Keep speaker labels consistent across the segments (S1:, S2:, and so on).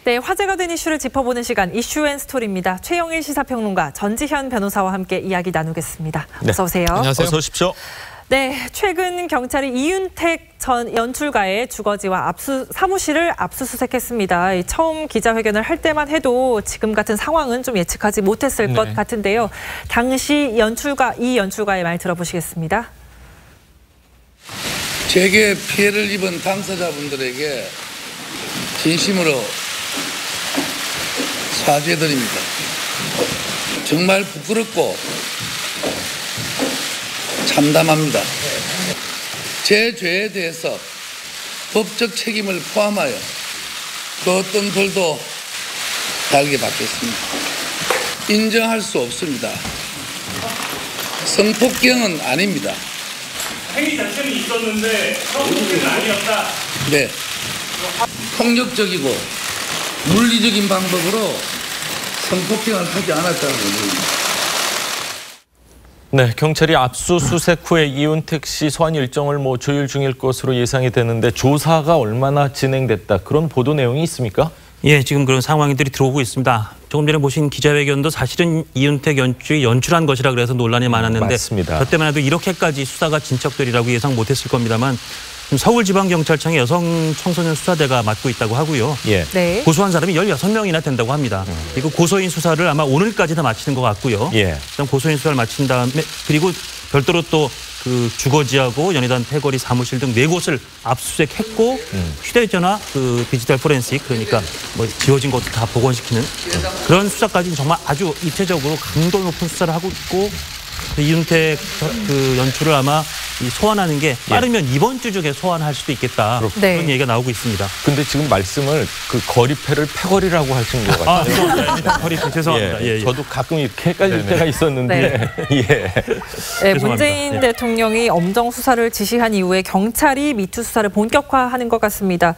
S1: 네, 화제가 된 이슈를 짚어보는 시간 이슈앤스토리입니다. 최영일 시사평론가, 전지현 변호사와 함께 이야기 나누겠습니다.
S2: 네.
S1: 어서 오세요.
S2: 안녕하세요. 어서 오십시오.
S1: 네, 최근 경찰이 이윤택 전 연출가의 주거지와 사무실을 압수수색했습니다. 처음 기자회견을 할 때만 해도 지금 같은 상황은 좀 예측하지 못했을 것 같은데요. 당시 이 연출가의 말 들어보시겠습니다.
S3: 제게 피해를 입은 당사자분들에게 진심으로 사죄드립니다. 정말 부끄럽고 참담합니다. 제 죄에 대해서 법적 책임을 포함하여 그 어떤 벌도 달게 받겠습니다. 인정할 수 없습니다. 성폭행은 아닙니다.
S4: 행위 자체는 있었는데 성폭행은 아니었다.
S3: 네. 폭력적이고 물리적인 방법으로 성폭행을 하지 않았다는 겁니다.
S2: 네, 경찰이 압수수색 후에 이윤택 씨 소환 일정을 조율 중일 것으로 예상이 되는데 조사가 얼마나 진행됐다, 그런 보도 내용이 있습니까?
S5: 예, 지금 그런 상황들이 들어오고 있습니다. 조금 전에 보신 기자회견도 사실은 이윤택 연출이 연출한 것이라 그래서 논란이 많았는데
S2: 맞습니다.
S5: 저 때만 해도 이렇게까지 수사가 진척되리라고 예상 못했을 겁니다만 서울지방경찰청의 여성 청소년 수사대가 맡고 있다고 하고요.
S2: 예.
S1: 네.
S5: 고소한 사람이 16명이나 된다고 합니다. 그리고 고소인 수사를 아마 오늘까지 다 마치는 것 같고요.
S2: 예.
S5: 일단 고소인 수사를 마친 다음에 그리고 별도로 또 그 주거지하고 연희단 패거리 사무실 등 4곳을 압수수색했고 휴대전화, 그 디지털 포렌식, 그러니까 지워진 것도 다 복원시키는 그런 수사까지 정말 아주 입체적으로 강도 높은 수사를 하고 있고, 이윤택 그 연출을 아마 소환하는 게 빠르면 이번 주 중에 소환할 수도 있겠다.
S1: 네.
S5: 그런 얘기가 나오고 있습니다.
S2: 근데 지금 말씀을 그 거리패를 패거리라고 하신 것 같아요.
S5: 거리패 죄송합니다.
S2: 예, 저도 가끔 이렇게 헷갈릴 때가 있었는데.
S1: 네,
S5: 죄송합니다.
S1: 문재인 대통령이 엄정 수사를 지시한 이후에 경찰이 미투 수사를 본격화하는 것 같습니다.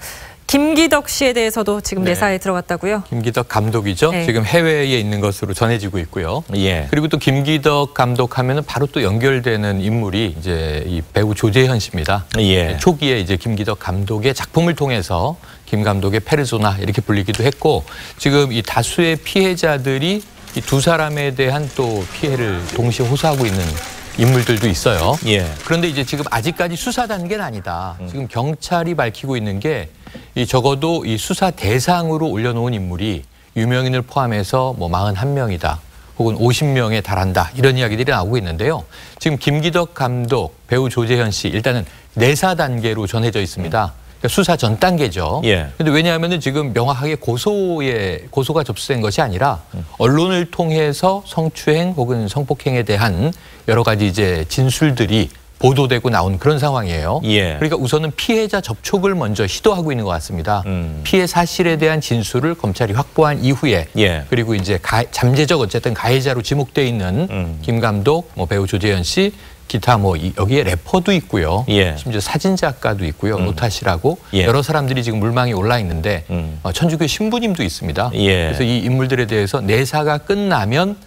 S1: 김기덕 씨에 대해서도 지금 내사에 들어갔다고요?
S6: 김기덕 감독이죠.
S1: 네.
S6: 지금 해외에 있는 것으로 전해지고 있고요.
S2: 예.
S6: 그리고 또 김기덕 감독하면은 바로 또 연결되는 인물이 이제 이 배우 조재현 씨입니다.
S2: 예.
S6: 초기에 이제 김기덕 감독의 작품을 통해서 김 감독의 페르소나 이렇게 불리기도 했고, 지금 이 다수의 피해자들이 이 두 사람에 대한 또 피해를 동시에 호소하고 있는 인물들도 있어요.
S2: 예.
S6: 그런데 이제 지금 아직까지 수사 단계는 아니다. 지금 경찰이 밝히고 있는 게 적어도 이 수사 대상으로 올려놓은 인물이 유명인을 포함해서 41명이다. 혹은 50명에 달한다. 이런 이야기들이 나오고 있는데요. 지금 김기덕 감독, 배우 조재현 씨 일단은 내사 단계로 전해져 있습니다. 그러니까 수사 전 단계죠.
S2: 예.
S6: 근데 왜냐하면은 지금 명확하게 고소가 접수된 것이 아니라 언론을 통해서 성추행 혹은 성폭행에 대한 여러 가지 이제 진술들이 보도되고 나온 그런 상황이에요.
S2: 예.
S6: 그러니까 우선은 피해자 접촉을 먼저 시도하고 있는 것 같습니다. 피해 사실에 대한 진술을 검찰이 확보한 이후에 그리고 이제 잠재적 어쨌든 가해자로 지목돼 있는 김 감독, 배우 조재현 씨, 기타 여기에 래퍼도 있고요. 심지어 사진작가도 있고요. 노타시라고 여러 사람들이 지금 물망에 올라 있는데 천주교 신부님도 있습니다. 그래서 이 인물들에 대해서 내사가 끝나면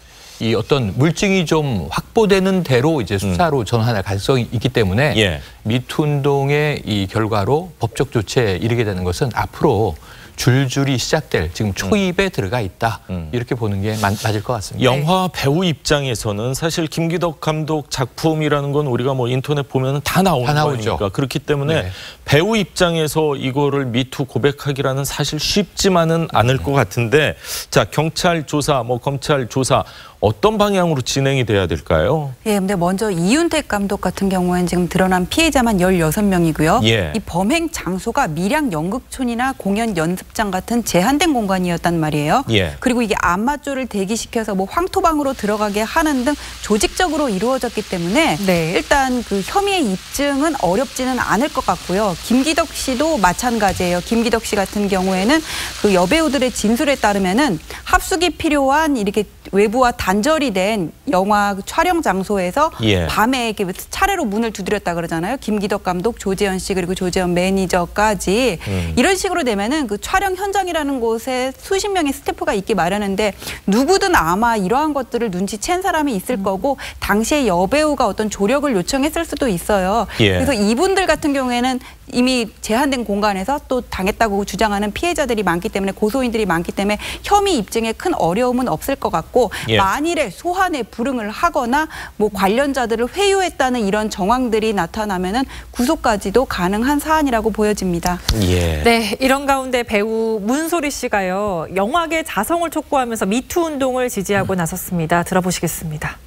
S6: 이 어떤 물증이 좀 확보되는 대로 이제 수사로 전환할 가능성이 있기 때문에 미투 운동의 이 결과로 법적 조치에 이르게 되는 것은 앞으로 줄줄이 시작될 지금 초입에 들어가 있다. 이렇게 보는 게 맞을 것 같습니다.
S2: 영화 배우 입장에서는 사실 김기덕 감독 작품이라는 건 우리가 인터넷 보면 다 나오는 거니까, 그렇기 때문에 배우 입장에서 이거를 미투 고백하기라는 사실 쉽지만은 않을 것 같은데, 자, 경찰 조사, 검찰 조사 어떤 방향으로 진행이 돼야 될까요?
S7: 예, 근데 먼저 이윤택 감독 같은 경우에는 지금 드러난 피해자만 16명이고요. 이 범행 장소가 밀양 연극촌이나 공연 연습장 같은 제한된 공간이었단 말이에요. 그리고 이게 안마조를 대기시켜서 황토방으로 들어가게 하는 등 조직적으로 이루어졌기 때문에 일단 그 혐의의 입증은 어렵지는 않을 것 같고요. 김기덕 씨도 마찬가지예요. 김기덕 씨 같은 경우에는 그 여배우들의 진술에 따르면은 합숙이 필요한 이렇게 외부와 단절이 된 영화 촬영 장소에서 밤에 이렇게 차례로 문을 두드렸다 그러잖아요. 김기덕 감독, 조재현 씨, 그리고 조재현 매니저까지. 이런 식으로 되면은 그 촬영 현장이라는 곳에 수십 명의 스태프가 있기 마련인데 누구든 아마 이러한 것들을 눈치챈 사람이 있을 거고, 당시에 여배우가 어떤 조력을 요청했을 수도 있어요. 그래서 이분들 같은 경우에는 이미 제한된 공간에서 또 당했다고 주장하는 피해자들이 많기 때문에 고소인들이 많기 때문에 혐의 입증에 큰 어려움은 없을 것 같고 만일에 소환에 불응을 하거나 뭐 관련자들을 회유했다는 이런 정황들이 나타나면은 구속까지도 가능한 사안이라고 보여집니다.
S1: 네, 이런 가운데 배우 문소리 씨가요. 영화계 자성을 촉구하면서 미투 운동을 지지하고 나섰습니다. 들어보시겠습니다.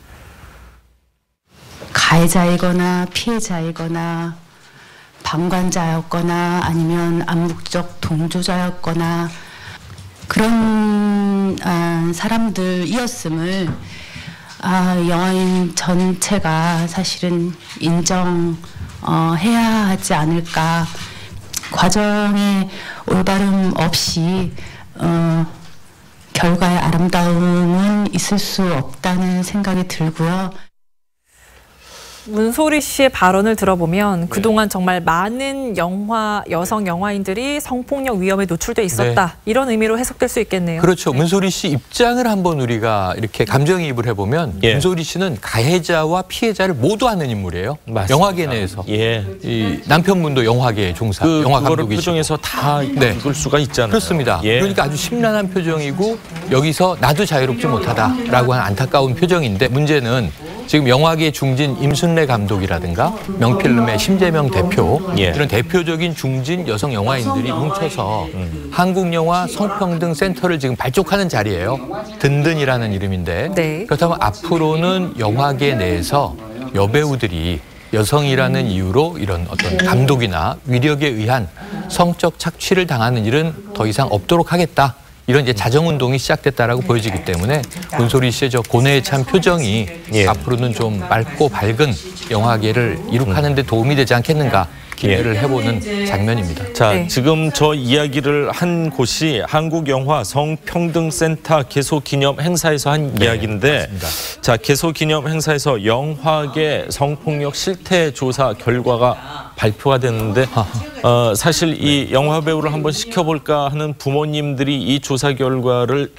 S8: 가해자이거나 피해자이거나 방관자였거나 아니면 암묵적 동조자였거나 그런 사람들이었음을 영화인 전체가 사실은 인정해야 하지 않을까. 과정에 올바름 없이 결과의 아름다움은 있을 수 없다는 생각이 들고요.
S1: 문소리 씨의 발언을 들어보면 그동안 정말 많은 여성 영화인들이 성폭력 위험에 노출돼 있었다. 이런 의미로 해석될 수 있겠네요.
S6: 그렇죠. 문소리 씨 입장을 한번 우리가 이렇게 감정이입을 해보면 문소리 씨는 가해자와 피해자를 모두 아는 인물이에요. 맞습니다. 영화계 내에서. 이 남편분도 영화계 종사, 영화 감독이시고.
S2: 표정에서 다 읽을 수가 있잖아요.
S6: 그렇습니다. 그러니까 아주 심란한 표정이고 여기서 나도 자유롭지 못하다라고 하는 안타까운 표정인데 문제는 지금 영화계 중진 임순례 감독이라든가 명필름의 심재명 대표 이런 대표적인 중진 여성 영화인들이 뭉쳐서 한국영화 성평등 센터를 지금 발족하는 자리예요. 든든이라는 이름인데 그렇다면 앞으로는 영화계 내에서 여배우들이 여성이라는 이유로 이런 어떤 감독이나 위력에 의한 성적 착취를 당하는 일은 더 이상 없도록 하겠다. 이런 이제 자정운동이 시작됐다라고 보여지기 때문에 문소리 씨의 저 고뇌에 찬 표정이 앞으로는 좀 맑고 밝은 영화계를 이룩하는 데 도움이 되지 않겠는가 기대를 해보는 장면입니다.
S2: 자, 지금 저 이야기를 한 곳이 한국영화 성평등센터 개소기념 행사에서 한 이야기인데
S6: 맞습니다.
S2: 자, 개소기념 행사에서 영화계 성폭력 실태 조사 결과가 발표가 됐는데 사실 이 영화 배우를 한번 시켜볼까 하는 부모님들이 이 조사 결과를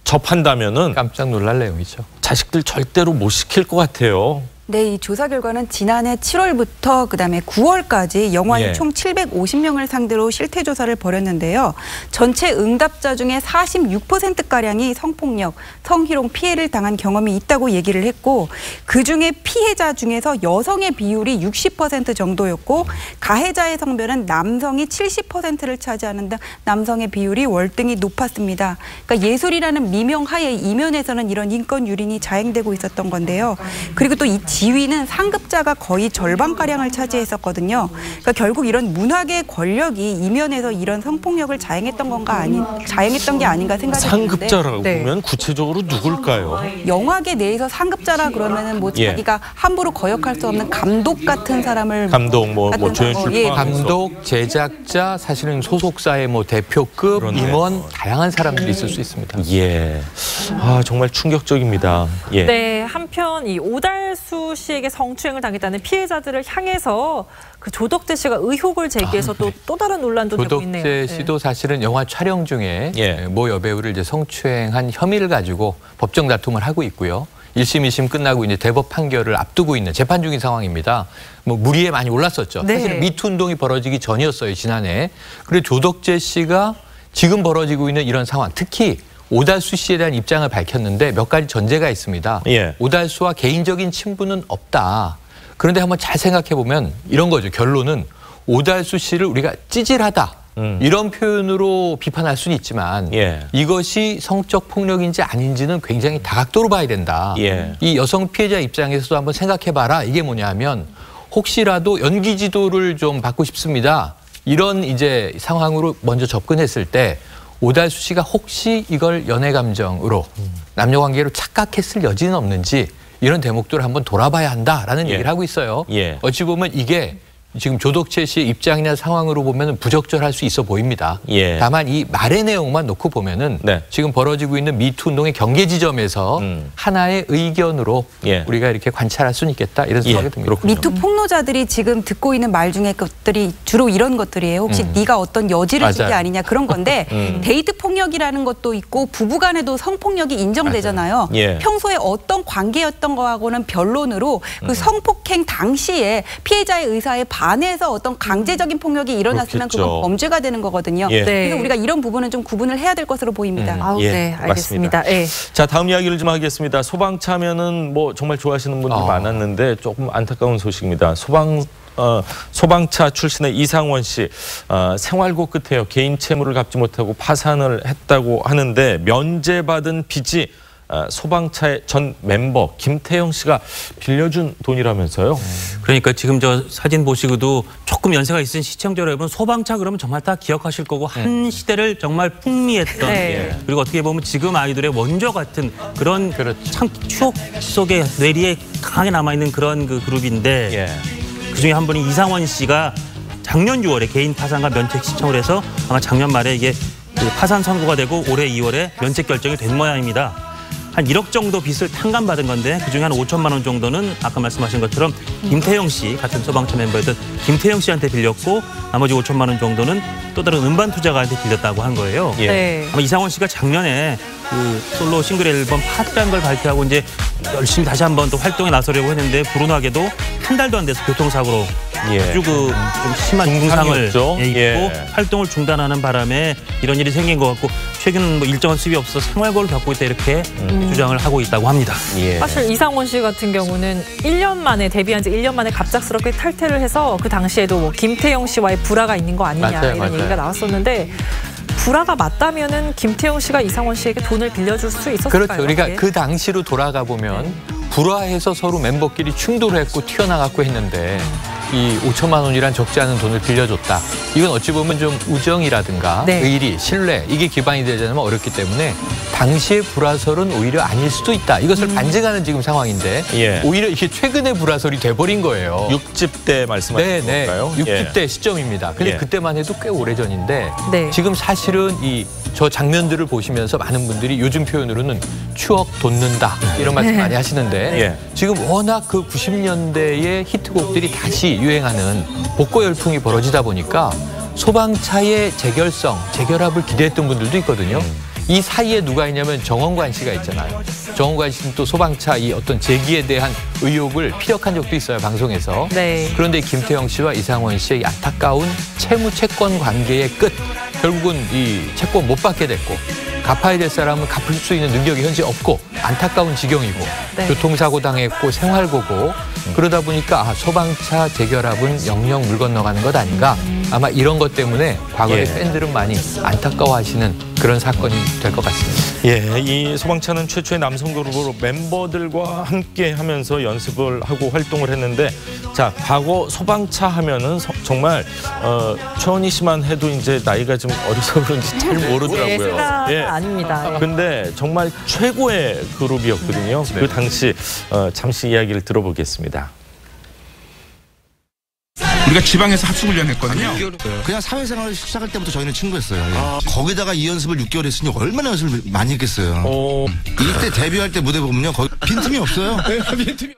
S2: 접한다면은
S6: 깜짝 놀랄 내용이죠.
S2: 자식들 절대로 못 시킬 것 같아요.
S7: 네, 이 조사 결과는 지난해 7월부터 그다음에 9월까지 영화인 총 750명을 상대로 실태 조사를 벌였는데요. 전체 응답자 중에 46%가량이 성폭력, 성희롱 피해를 당한 경험이 있다고 얘기를 했고 그중에 피해자 중에서 여성의 비율이 60% 정도였고 가해자의 성별은 남성이 70%를 차지하는 등 남성의 비율이 월등히 높았습니다. 그러니까 예술이라는 미명 하에 이면에서는 이런 인권 유린이 자행되고 있었던 건데요. 그리고 또 이 지위는 상급자가 거의 절반가량을 차지했었거든요. 그러니까 결국 이런 문화계 권력이 이면에서 이런 성폭력을 자행했던 게 아닌가 생각이 드는데
S2: 상급자라고 보면 구체적으로 누굴까요?
S7: 영화계 내에서 상급자라 그러면은 뭐 자기가 함부로 거역할 수 없는 감독 같은 사람을
S2: 감독 조연출
S6: 감독, 제작자, 사실은 소속사의 뭐 대표급, 임원 다양한 사람들이 있을 수 있습니다.
S2: 정말 충격적입니다.
S1: 네, 한편 이 오달수 씨에게 성추행을 당했다는 피해자들을 향해서 그 조덕재 씨가 의혹을 제기해서 또 다른 논란도 되고 있네요.
S6: 조덕재 씨도 사실은 영화 촬영 중에 모 여배우를 이제 성추행한 혐의를 가지고 법정 다툼을 하고 있고요. 1심, 2심 끝나고 이제 대법 판결을 앞두고 있는 재판 중인 상황입니다. 뭐 무리에 많이 올랐었죠. 사실 미투 운동이 벌어지기 전이었어요, 지난해. 그리고 조덕재 씨가 지금 벌어지고 있는 이런 상황, 특히 오달수 씨에 대한 입장을 밝혔는데 몇 가지 전제가 있습니다. 오달수와 개인적인 친분은 없다. 그런데 한번 잘 생각해 보면 이런 거죠. 결론은 오달수 씨를 우리가 찌질하다. 이런 표현으로 비판할 수는 있지만 이것이 성적 폭력인지 아닌지는 굉장히 다각도로 봐야 된다. 이 여성 피해자 입장에서도 한번 생각해봐라. 이게 뭐냐 하면 혹시라도 연기 지도를 좀 받고 싶습니다. 이런 이제 상황으로 먼저 접근했을 때 오달수 씨가 혹시 이걸 연애 감정으로 남녀 관계로 착각했을 여지는 없는지 이런 대목들을 한번 돌아봐야 한다라는 얘기를 하고 있어요. 어찌 보면 이게 지금 조덕재 씨의 입장이나 상황으로 보면 부적절할 수 있어 보입니다. 다만 이 말의 내용만 놓고 보면은 지금 벌어지고 있는 미투 운동의 경계 지점에서 하나의 의견으로 우리가 이렇게 관찰할 수는 있겠다 이런 생각이 듭니다.
S7: 미투 폭로자들이 지금 듣고 있는 말 중에 것들이 주로 이런 것들이에요. 혹시 네가 어떤 여지를 준 게 아니냐 그런 건데 데이트 폭력이라는 것도 있고 부부간에도 성폭력이 인정되잖아요. 평소에 어떤 관계였던 거하고는 변론으로 그 성폭행 당시에 피해자의 의사에 반해서 어떤 강제적인 폭력이 일어났으면
S2: 그렇겠죠.
S7: 그건 범죄가 되는 거거든요.
S2: 예.
S7: 그래서 우리가 이런 부분은 좀 구분을 해야 될 것으로 보입니다.
S1: 아우,
S2: 예,
S1: 네, 알겠습니다. 예.
S2: 자, 다음 이야기를 좀 하겠습니다. 소방차면은 뭐 정말 좋아하시는 분들 많았는데 조금 안타까운 소식입니다. 소방차 출신의 이상원 씨 생활고 끝에요. 개인 채무를 갚지 못하고 파산을 했다고 하는데 면제받은 빚이 소방차의 전 멤버 김태형 씨가 빌려준 돈이라면서요.
S5: 그러니까 지금 저 사진 보시고도 조금 연세가 있으신 시청자 여러분, 소방차 그러면 정말 다 기억하실 거고 한 시대를 정말 풍미했던 그리고 어떻게 보면 지금 아이들의 원조 같은 그런 참 추억 속에 뇌리에 강하게 남아있는 그런 그 그룹인데 그중에 한 분이 이상원 씨가 작년 6월에 개인 파산과 면책 신청을 해서 아마 작년 말에 이게 그 파산 선고가 되고 올해 2월에 면책 결정이 된 모양입니다. 한 1억 정도 빚을 탕감받은 건데 그중에 한 5천만 원 정도는 아까 말씀하신 것처럼 김태형 씨 같은 소방차 멤버였던 김태형 씨한테 빌렸고 나머지 5천만 원 정도는 또 다른 음반 투자가한테 빌렸다고 한 거예요. 아마 이상원 씨가 작년에 그 솔로 싱글 앨범 파티라는 걸 발표하고 이제 열심히 다시 한번 또 활동에 나서려고 했는데 불운하게도 한 달도 안 돼서 교통사고로 아주 그 좀 심한 중상을 입고 활동을 중단하는 바람에 이런 일이 생긴 것 같고 최근 뭐 일정한 수입이 없어 생활고를 겪고 있다 이렇게 주장을 하고 있다고 합니다.
S1: 사실 이상원 씨 같은 경우는 1년 만에 데뷔한 지 1년 만에 갑작스럽게 탈퇴를 해서 그 당시에도 뭐 김태형 씨와의 불화가 있는 거 아니냐 이런 얘기가 나왔었는데 불화가 맞다면은 김태형 씨가 이상원 씨에게 돈을 빌려줄 수 있었을까요?
S6: 그렇죠. 그러니까 그 당시로 돌아가 보면 불화해서 서로 멤버끼리 충돌했고 튀어나갔고 했는데 이 5천만 원이란 적지 않은 돈을 빌려줬다. 이건 어찌 보면 좀 우정이라든가 의리, 신뢰 이게 기반이 되려면 어렵기 때문에 당시의 불화설은 오히려 아닐 수도 있다. 이것을 반증하는 지금 상황인데 오히려 이게 최근의 불화설이 돼버린 거예요.
S2: 6집 때 말씀하신 건가요?
S6: 6집 때 시점입니다. 근데 그때만 해도 꽤 오래전인데 지금 사실은 저 장면들을 보시면서 많은 분들이 요즘 표현으로는 추억 돋는다 이런 말씀 많이 하시는데 지금 워낙 그 90년대의 히트곡들이 다시 유행하는 복고 열풍이 벌어지다 보니까 소방차의 재결성, 재결합을 기대했던 분들도 있거든요. 이 사이에 누가 있냐면 정원관 씨가 있잖아요. 정원관 씨는 또 소방차 이 어떤 재기에 대한 의혹을 피력한 적도 있어요, 방송에서. 그런데 김태형 씨와 이상원 씨의 안타까운 채무 채권 관계의 끝. 결국은 이 채권 못 받게 됐고 갚아야 될 사람은 갚을 수 있는 능력이 현재 없고 안타까운 지경이고 교통사고 당했고 생활고고 그러다 보니까 소방차 재결합은 영영 물 건너가는 것 아닌가. 아마 이런 것 때문에 과거에 팬들은 많이 안타까워하시는 그런 사건이 될 것 같습니다.
S2: 이 소방차는 최초의 남성 그룹으로 멤버들과 함께 하면서 연습을 하고 활동을 했는데 자, 과거 소방차 하면은 정말 최원희 씨만 해도 이제 나이가 좀 어려서 그런지 잘 모르더라고요.
S1: 아닙니다.
S2: 근데 정말 최고의 그룹이었거든요. 그 당시 잠시 이야기를 들어보겠습니다.
S9: 우리가 지방에서 합숙훈련 했거든요.
S10: 그냥 사회생활을 시작할 때부터 저희는 친구였어요. 거기다가 이 연습을 6개월 했으니 얼마나 연습을 많이 했겠어요. 이때 데뷔할 때 무대 보면요. 거의 빈틈이 없어요. 빈틈이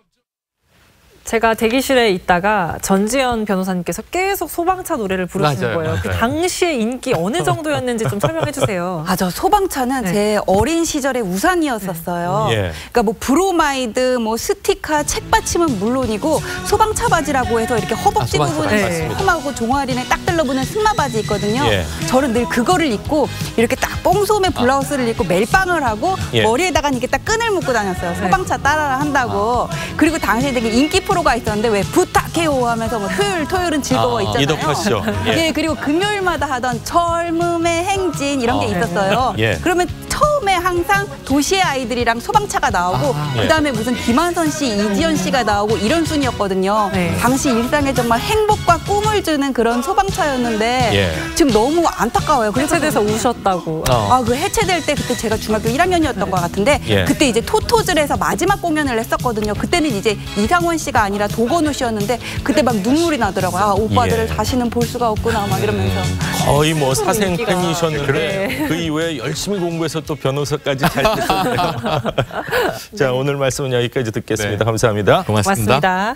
S1: 제가 대기실에 있다가 전지현 변호사님께서 계속 소방차 노래를 부르시는 거예요. 그 당시의 인기 어느 정도였는지 좀 설명해 주세요.
S7: 저 소방차는 제 어린 시절의 우상이었었어요. 그러니까 뭐 브로마이드, 뭐 스티커, 책받침은 물론이고 소방차 바지라고 해서 이렇게 허벅지 부분에 험하고 종아리에 딱 들러붙는 승마 바지 있거든요. 저는 늘 그거를 입고 이렇게 딱 뽕소매 블라우스를 입고 멜빵을 하고 머리에다가 이렇게 딱 끈을 묶고 다녔어요. 소방차 따라 한다고. 그리고 당시에 되게 인기 프로가 있었는데 왜 부탁해요 하면서 뭐 토요일은 즐거워 있잖아요.
S2: 이덕화시죠.
S7: 그리고 금요일마다 하던 젊음의 행진 이런 게 있었어요. 그러면 처음에 항상 도시의 아이들이랑 소방차가 나오고 그다음에 무슨 김한선 씨, 이지연 씨가 나오고 이런 순이었거든요. 당시 일상에 정말 행복과 꿈을 주는 그런 소방차였는데 지금 너무 안타까워요.
S1: 해체돼서 우셨다고.
S7: 그 해체될 때 그때 제가 중학교 1학년이었던 것 같은데 그때 이제 토토즐에서 마지막 공연을 했었거든요. 그때는 이제 이상원 씨가 아니라 도건우 씨였는데 그때 막 눈물이 나더라고요. 오빠들을 다시는 볼 수가 없구나 막 이러면서.
S2: 거의 뭐 사생 팬이셨는데 그 이후에 열심히 공부해서 또 변호사까지 잘 됐었네요. 자, 오늘 말씀은 여기까지 듣겠습니다. 감사합니다.
S6: 고맙습니다.